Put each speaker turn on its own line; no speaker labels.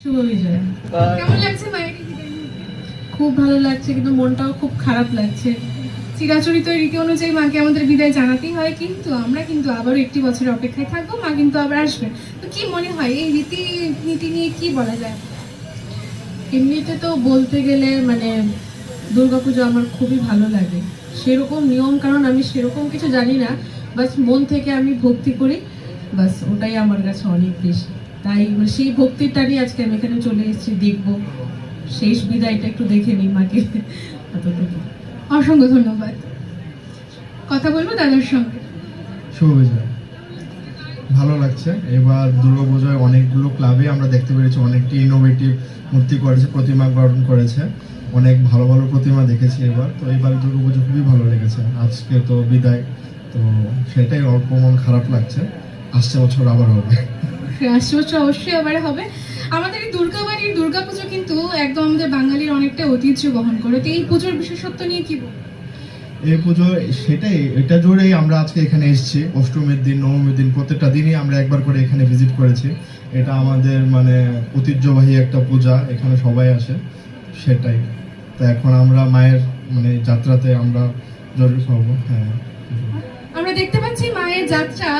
শুভ বিজয়।
কেমন লাগছে মায়ের?
খুব ভালো লাগছে, কিন্তু মনটাও খুব খারাপ লাগছে।
চিরাচরিত রীতি অনুযায়ী মাকে আমাদের বিদায় জানাতেই হয়, কিন্তু আমরা কিন্তু আবারও একটি বছরের অপেক্ষায় থাকবো, মা কিন্তু আবার আসবে। তো কি মনে হয় এই রীতি নীতি নিয়ে কি বলা যায়?
এমনিতে তো বলতে গেলে দুর্গাপুজো আমার খুবই ভালো লাগে। সেরকম নিয়ম কারণ আমি সেরকম কিছু জানি না, বাস মন থেকে আমি ভক্তি করি, বাস ওটাই আমার কাছে অনেক বেশি। তাই সেই ভক্তিটা নিয়ে আজকে আমি এখানে চলে এসেছি, দেখবো শেষ বিদায়টা একটু দেখে নিই মাকে, এতটুকু।
অসংখ্য ধন্যবাদ। কথা বলবো দাদার সঙ্গে।
শুভ বিজয়। ভালো লাগছে। এবার দুর্গাপূজায় অনেকগুলো ক্লাবে আমরা দেখতে পেরেছি, অনেকটি ইনোভেটিভ মূর্তি করেছে, প্রতিমা গঠন করেছে, অনেক ভালো ভালো প্রতিমা দেখেছি এবার। তো এবার দুর্গাপুজো খুবই ভালো লেগেছে। আজকে তো বিদায়, তো সেটাই অল্প মন খারাপ লাগছে। আসছে বছর আবার হবে।
আসছে বছর অবশ্যই আবার হবে। আমাদের এই দুর্গাবাড়ির দুর্গাপুজো কিন্তু একদম আমাদের বাঙালির অনেকটা ঐতিহ্য বহন করে। তো এই পুজোর বিশেষত্ব নিয়ে কি বলবো?
এই পুজো সেটাই, এটা জুড়েই আমরা আজকে এখানে এসেছি। অষ্টমীর দিন, নবমীর দিন, প্রত্যেকটা দিনই আমরা একবার করে এখানে ভিজিট করেছি। এটা আমাদের ঐতিহ্যবাহী একটা পূজা, এখানে সবাই আসে, সেটাই। তো এখন আমরা মায়ের যাত্রাতে আমরা জড়িত হবো। হ্যাঁ,
আমরা দেখতে পাচ্ছি মায়ের যাত্রা